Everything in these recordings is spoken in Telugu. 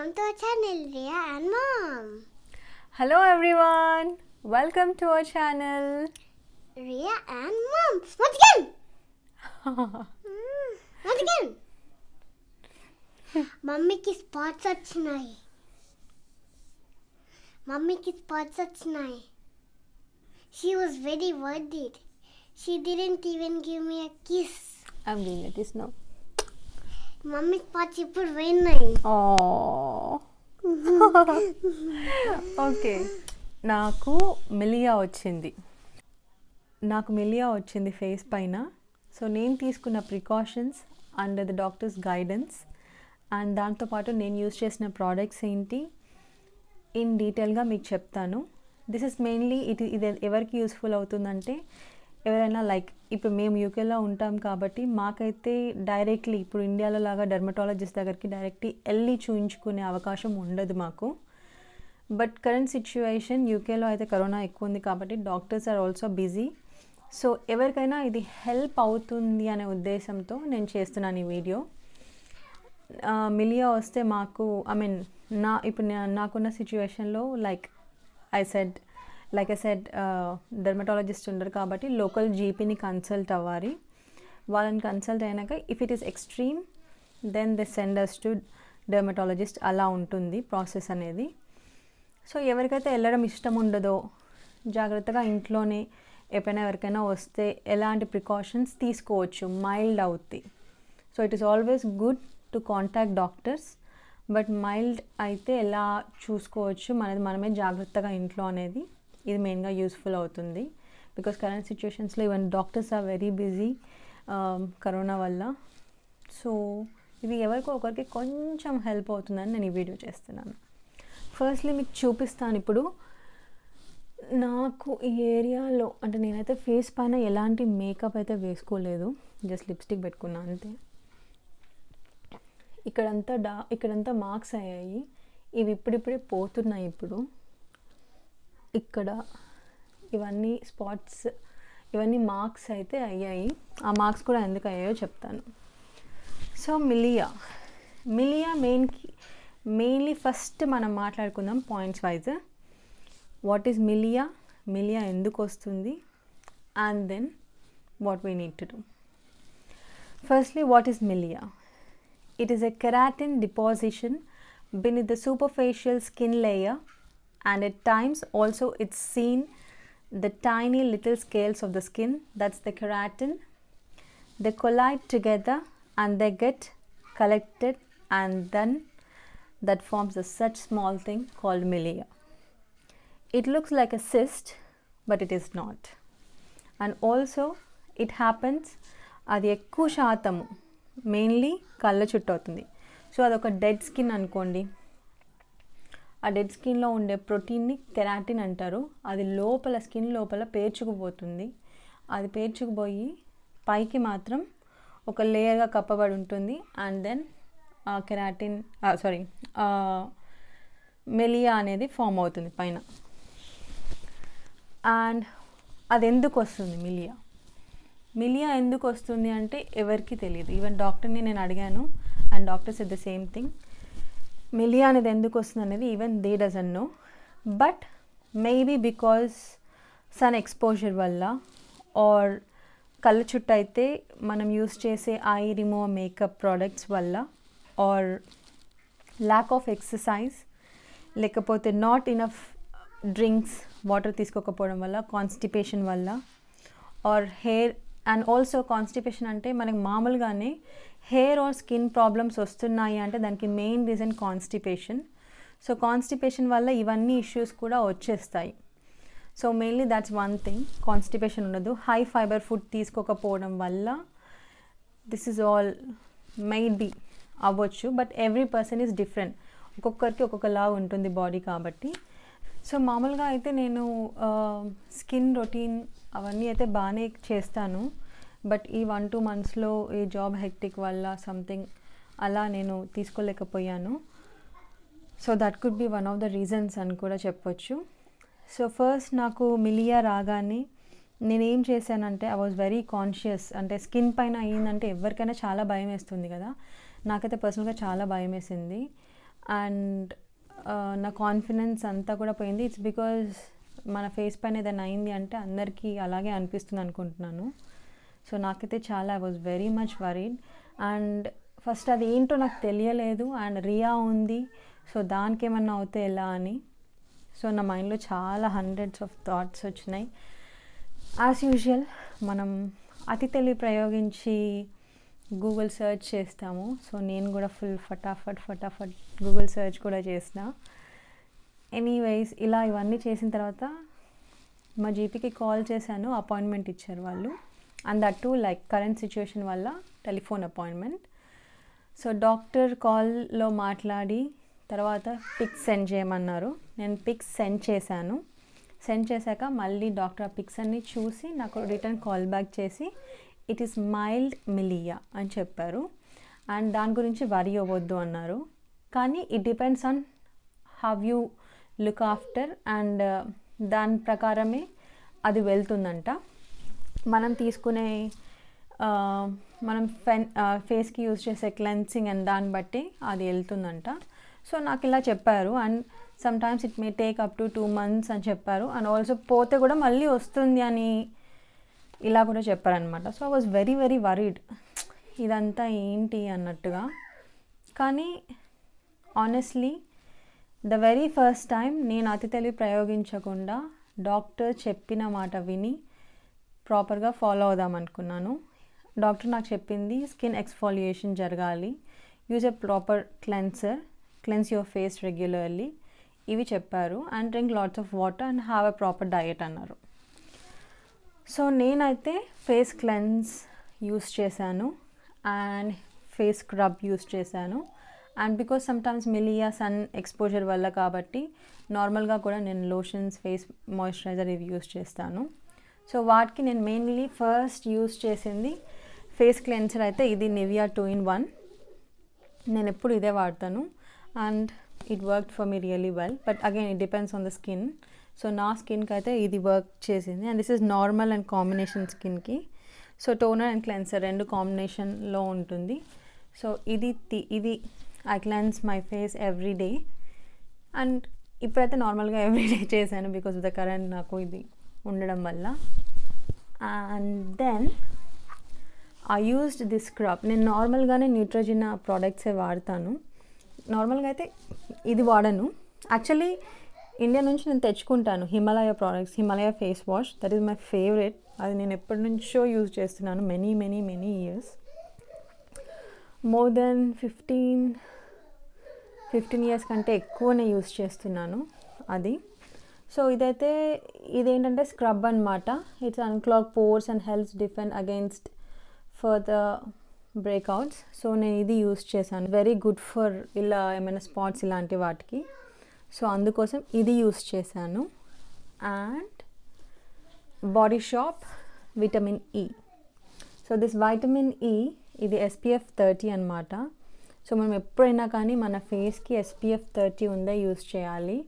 Welcome to our channel, Ria and Mom. Hello everyone, welcome to our channel. Ria and Mom. Once again. Once again. మమ్మీకి స్పాట్స్ వచ్చినాయి. She was very worried. She didn't even give me a kiss. I'm doing a kiss now. Mummy spots ఇప్పుడు పోయినాయి. ఓకే, నాకు మిలియా వచ్చింది ఫేస్ పైన. సో నేను తీసుకున్న precautions under the doctors guidance and దాంతోపాటు నేను యూజ్ చేసిన ప్రోడక్ట్స్ ఏంటి ఇన్ డీటెయిల్గా మీకు చెప్తాను. దిస్ ఇస్ మెయిన్లీ ఇది ఎవరికి యూస్ఫుల్ అవుతుందంటే, ఎవరైనా లైక్ ఇప్పుడు మేము యూకేలో ఉంటాం కాబట్టి మాకైతే డైరెక్ట్లీ ఇప్పుడు ఇండియాలో లాగా డెర్మటాలజిస్ట్ దగ్గరికి డైరెక్ట్లీ వెళ్ళి చూయించుకునే అవకాశం ఉండదు మాకు. బట్ కరెంట్ సిచ్యువేషన్ యూకేలో అయితే కరోనా ఎక్కువ ఉంది కాబట్టి doctors are also busy. So ఎవరికైనా ఇది హెల్ప్ అవుతుంది అనే ఉద్దేశంతో నేను చేస్తున్నాను ఈ వీడియో. మిలియా వస్తే మాకు ఇప్పుడు నాకున్న సిచ్యువేషన్లో లైక్ ఐ సెడ్ డెర్మటాలజిస్ట్ ఉండరు కాబట్టి లోకల్ జీపీని కన్సల్ట్ అవ్వాలి. వాళ్ళని కన్సల్ట్ అయినాక if it is extreme then they send us to dermatologist. అలా ఉంటుంది ప్రాసెస్ అనేది. సో ఎవరికైతే వెళ్ళడం ఇష్టం ఉండదో జాగ్రత్తగా ఇంట్లోనే ఎప్పుడైనా ఎవరికైనా వస్తే ఎలాంటి ప్రికాషన్స్ తీసుకోవచ్చు, మైల్డ్ అవుతాయి. So it is always good to contact doctors. But mild అయితే ఎలా చూసుకోవచ్చు మనమే జాగ్రత్తగా ఇంట్లో అనేది ఇది మెయిన్గా యూస్ఫుల్ అవుతుంది. బికాస్ కరెంట్ సిచ్యువేషన్స్లో even doctors are very busy corona వల్ల. సో ఇది ఎవరికో ఒకరికి కొంచెం హెల్ప్ అవుతుందని నేను ఈ వీడియో చేస్తున్నాను. ఫస్ట్లీ మీకు చూపిస్తాను. ఇప్పుడు నాకు ఈ ఏరియాలో అంటే నేనైతే ఫేస్ పైన ఎలాంటి మేకప్ అయితే వేసుకోలేదు, జస్ట్ లిప్స్టిక్ పెట్టుకున్నా అంతే. ఇక్కడంతా మార్క్స్ అయ్యాయి. ఇవి ఇప్పుడిప్పుడే పోతున్నాయి. ఇప్పుడు ఇక్కడ ఇవన్నీ స్పాట్స్, ఇవన్నీ మార్క్స్ అయితే అయ్యాయి. ఆ మార్క్స్ కూడా ఎందుకు అయ్యాయో చెప్తాను. సో మిలియా మెయిన్లీ ఫస్ట్ మనం మాట్లాడుకుందాం points wise. What is milia ఎందుకు వస్తుంది, and then what we need to do. Firstly what is milia? It is a keratin deposition beneath the superficial skin layer, and at times also it's seen the tiny little scales of the skin, that's the keratin. They collide together and they get collected, and then that forms a such small thing called milia. It looks like a cyst, but it is not. And also it happens అది ఎక్కువ శాతము మెయిన్లీ కళ్ళ చుట్టూ అవుతుంది. సో అదొక డెడ్ స్కిన్ అనుకోండి. ఆ డెడ్ స్కిన్లో ఉండే ప్రోటీన్ని కెరాటిన్ అంటారు. అది స్కిన్ లోపల పేర్చుకుపోతుంది. అది పేర్చుకుపోయి పైకి మాత్రం ఒక లేయర్గా కప్పబడి ఉంటుంది. అండ్ దెన్ మిలియా అనేది ఫామ్ అవుతుంది పైన. అండ్ అది ఎందుకు వస్తుంది మిలియా ఎందుకు వస్తుంది అంటే ఎవరికి తెలియదు. ఈవెన్ డాక్టర్ని నేను అడిగాను and doctor said the same thing. Milia అనేది ఎందుకు వస్తుంది అనేది even they doesn't know. But maybe because sun exposure వల్ల, ఆర్ కళ్ళ చుట్టూ అయితే మనం యూస్ చేసే ఐ రిమూవ్ మేకప్ ప్రోడక్ట్స్ వల్ల, ఆర్ ల్యాక్ ఆఫ్ ఎక్సర్సైజ్, లేకపోతే నాట్ ఇనఫ్ డ్రింక్స్, వాటర్ తీసుకోకపోవడం వల్ల, కాన్స్టిపేషన్ వల్ల, or hair. And also constipation అంటే మనకి మామూలుగానే హెయిర్ ఆర్ స్కిన్ ప్రాబ్లమ్స్ వస్తున్నాయి అంటే దానికి main reason constipation. So constipation వల్ల ఇవన్నీ ఇష్యూస్ కూడా వచ్చేస్తాయి. So mainly that's one thing. Constipation ఉండదు. హై ఫైబర్ ఫుడ్ తీసుకోకపోవడం వల్ల this is all might be అవ్వచ్చు. But every person is different. ఒక్కొక్కరికి ఒక్కొక్కలా ఉంటుంది బాడీ కాబట్టి. సో మామూలుగా అయితే నేను స్కిన్ రొటీన్ అవన్నీ అయితే బాగానే చేస్తాను. బట్ ఈ 1-2 monthsలో ఈ జాబ్ హెక్టిక్ వల్ల సంథింగ్ అలా నేను తీసుకోలేకపోయాను. So that could be one of the reasons అని కూడా చెప్పొచ్చు. సో ఫస్ట్ నాకు మిలియా రాగానే నేనేం చేశానంటే ఐ వాజ్ వెరీ కాన్షియస్. అంటే స్కిన్ పైన అయ్యిందంటే ఎవరికైనా చాలా భయం వేస్తుంది కదా. నాకైతే పర్సనల్గా చాలా భయం వేసింది. అండ్ నా కాన్ఫిడెన్స్ అంతా కూడా పోయింది. ఇట్స్ బికాజ్ మన ఫేస్ పైన ఏదైనా అయింది అంటే అందరికీ అలాగే అనిపిస్తుంది అనుకుంటున్నాను. సో నాకైతే చాలా I was very much worried. And first అది ఏంటో నాకు తెలియలేదు. అండ్ రియా ఉంది, సో దానికి ఏమన్నా అవుతే ఎలా అని. సో నా మైండ్లో చాలా హండ్రెడ్స్ ఆఫ్ థాట్స్ వచ్చినాయి. యాజ్ యూజువల్ మనం అతి తెలివి ప్రయోగించి గూగుల్ సెర్చ్ చేస్తాము. సో నేను కూడా ఫుల్ ఫటాఫట్ గూగుల్ సెర్చ్ కూడా చేసిన. ఎనీవేస్ ఇలా ఇవన్నీ చేసిన తర్వాత మా జీపీకి కాల్ చేశాను, అపాయింట్మెంట్ ఇచ్చారు వాళ్ళు. And that to like current situation వల్ల టెలిఫోన్ అపాయింట్మెంట్. సో డాక్టర్ కాల్లో మాట్లాడి తర్వాత పిక్స్ సెండ్ చేయమన్నారు. నేను పిక్స్ సెండ్ చేశాను. సెండ్ చేశాక మళ్ళీ డాక్టర్ ఆ పిక్స్ అన్నీ చూసి నాకు రిటర్న్ కాల్ బ్యాక్ చేసి ఇట్ ఈస్ మైల్డ్ మిలియా అని చెప్పారు. అండ్ దాని గురించి వరీ అవ్వద్దు అన్నారు. కానీ it depends on how you look after. And దాని ప్రకారమే అది వెళ్తుందంట. మనం తీసుకునే మనం ఫేస్కి యూజ్ చేసే క్లెన్సింగ్ అండ్ దాన్ని బట్టి అది వెళ్తుందంట. సో నాకు ఇలా చెప్పారు. And sometimes it may take up to 2 months అని చెప్పారు. అండ్ ఆల్సో పోతే కూడా మళ్ళీ వస్తుంది అని ఇలా కూడా చెప్పారనమాట. So I was very very worried, ఇదంతా ఏంటి అన్నట్టుగా. కానీ honestly the very first time నేను అతి తెలివి ప్రయోగించకుండా డాక్టర్ చెప్పిన మాట విని ప్రాపర్గా ఫాలో అవుదాం అనుకున్నాను. డాక్టర్ నాకు చెప్పింది స్కిన్ ఎక్స్ఫోలియేషన్ జరగాలి, use a proper cleanse your face regularly, ఇవి చెప్పారు. And drink lots of water and have a proper diet అన్నారు. సో నేనైతే ఫేస్ క్లెన్స్ యూస్ చేశాను అండ్ ఫేస్ స్క్రబ్ యూస్ చేశాను. And because sometimes milia sun exposure వల్ల కాబట్టి నార్మల్గా కూడా నేను లోషన్స్, ఫేస్ మాయిశ్చరైజర్ ఇవి యూస్ చేస్తాను. సో వాటికి నేను మెయిన్లీ ఫస్ట్ యూస్ చేసింది ఫేస్ క్లెన్సర్ అయితే ఇది నివియా 2-in-1. నేను ఎప్పుడు ఇదే వాడతాను. And it worked for me really well. But again it depends on the skin. So నా స్కిన్కి అయితే ఇది వర్క్ చేసింది. And this is normal and combination స్కిన్కి. సో టోనర్ అండ్ క్లెన్సర్ రెండు కాంబినేషన్లో ఉంటుంది. సో ఇది I cleanse my face every day. And ఇప్పుడైతే నార్మల్గా ఎవ్రీ డే చేశాను బికాస్ ఆఫ్ ద కరెంట్ నాకు ఇది ఉండడం వల్ల. And then I used this scrub. నేను నార్మల్గానే న్యూట్రోజినా ప్రోడక్ట్సే వాడతాను. నార్మల్గా అయితే ఇది వాడను. యాక్చువల్లీ ఇండియా నుంచి నేను తెచ్చుకుంటాను Himalaya products, Himalaya face wash. That is my favourite. అది నేను ఎప్పటి నుంచో యూజ్ చేస్తున్నాను, many years. More than 15 years కంటే ఎక్కువనే యూజ్ చేస్తున్నాను అది. సో ఇదేంటంటే స్క్రబ్ అనమాట. It's unclog pores and helps defend against further breakouts. So నేను ఇది యూజ్ చేశాను. వెరీ గుడ్ ఫర్ ఇలా ఏమైనా స్పాట్స్ ఇలాంటి వాటికి. సో అందుకోసం ఇది యూజ్ చేశాను. And body shop vitamin E. So this vitamin E ఇది SPF 30 అనమాట. సో మనం ఎప్పుడైనా కానీ మన ఫేస్కి SPF 30 ఉందే యూజ్ చేయాలి.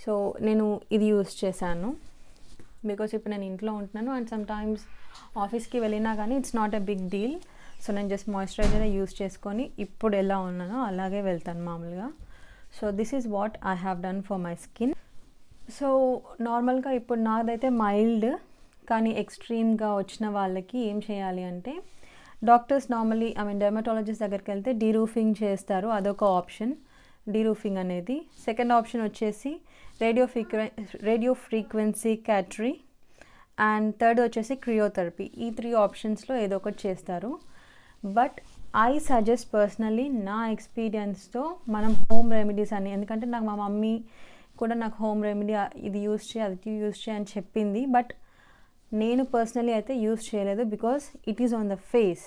సో నేను ఇది యూజ్ చేశాను బికాస్ ఇప్పుడు నేను ఇంట్లో ఉంటున్నాను. అండ్ సమ్టైమ్స్ ఆఫీస్కి వెళ్ళినా కానీ it's not a big deal. So నేను జస్ట్ మాయిశ్చరైజర్ యూజ్ చేసుకొని ఇప్పుడు ఎలా ఉన్నానో అలాగే వెళ్తాను మామూలుగా. So this is what I have done for my skin. So నార్మల్గా ఇప్పుడు నాదైతే మైల్డ్, కానీ ఎక్స్ట్రీమ్గా వచ్చిన వాళ్ళకి ఏం చేయాలి అంటే డాక్టర్స్ నార్మల్లీ డెర్మటాలజిస్ట్ దగ్గరికి వెళ్తే డీరూఫింగ్ చేస్తారు. అదొక ఆప్షన్, డీరూఫింగ్ అనేది. సెకండ్ ఆప్షన్ వచ్చేసి రేడియో ఫ్రీక్వెన్సీ క్యాటరీ. అండ్ థర్డ్ వచ్చేసి క్రియోథెరపీ. ఈ 3 ఆప్షన్స్లో ఏదో ఒకటి చేస్తారు. బట్ ఐ సజెస్ట్ పర్సనలీ నా ఎక్స్పీరియన్స్తో మనం హోమ్ రెమెడీస్ అని, ఎందుకంటే నాకు మా మమ్మీ కూడా నాకు హోమ్ రెమెడీ ఇది యూజ్ చేయి అది యూజ్ చేయి అని చెప్పింది. బట్ నేను పర్సనలీ అయితే యూజ్ చేయలేదు because it is on the face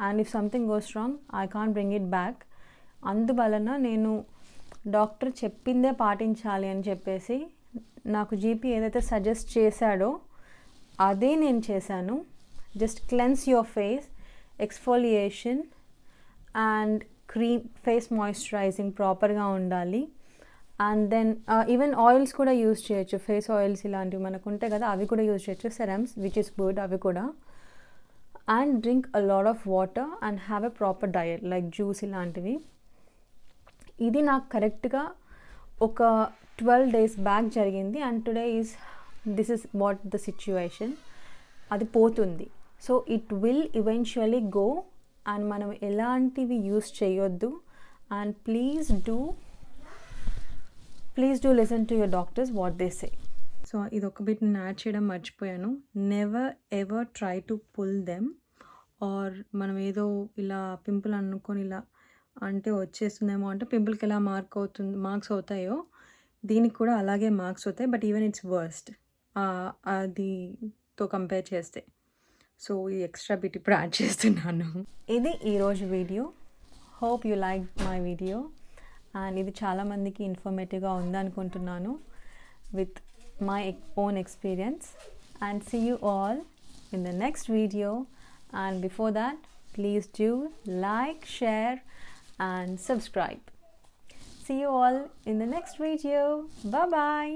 and if something goes wrong I can't bring it back. అందువలన నేను డాక్టర్ చెప్పిందే పాటించాలి అని చెప్పేసి నాకు జీపీ ఏదైతే సజెస్ట్ చేశాడో అదే నేను చేశాను. Just cleanse your face, exfoliation and cream, face moisturising ప్రాపర్గా ఉండాలి. అండ్ దెన్ ఈవెన్ ఆయిల్స్ కూడా యూజ్ చేయొచ్చు. ఫేస్ ఆయిల్స్ ఇలాంటివి మనకు ఉంటాయి కదా, అవి కూడా యూజ్ చేయొచ్చు. సెరమ్స్ విచ్ ఇస్ గుడ్, అవి కూడా. And drink a lot of water and have a proper diet like juice ఇలాంటివి. ఇది నాకు కరెక్ట్గా ఒక 12 days బ్యాక్ జరిగింది and today this is what the situation. అది పోతుంది. So it will eventually go and మనం ఎలాంటివి యూస్ చేయొద్దు. And please do listen to your doctors what they say. So ఇది ఒక బిట్ నేను యాడ్ చేయడం మర్చిపోయాను. Never ever try to pull them are మనం ఏదో ఇలా పింపుల్ అనుకొని ఇలా అంటే వచ్చేస్తుందేమో అంటే పింపుల్కి ఎలా మార్క్స్ అవుతాయో దీనికి కూడా అలాగే మార్క్స్ అవుతాయి. బట్ ఈవెన్ ఇట్స్ వర్స్ట్ అదితో కంపేర్ చేస్తే. సో ఈ ఎక్స్ట్రా బిట్ ఇప్పుడు యాడ్ చేస్తున్నాను. ఇది ఈరోజు video. Hope you like my video and ఇది చాలామందికి ఇన్ఫర్మేటివ్గా ఉందనుకుంటున్నాను with my own experience. And see you all in the next video. And before that, please do like, share and subscribe. See you all in the next video. Bye bye.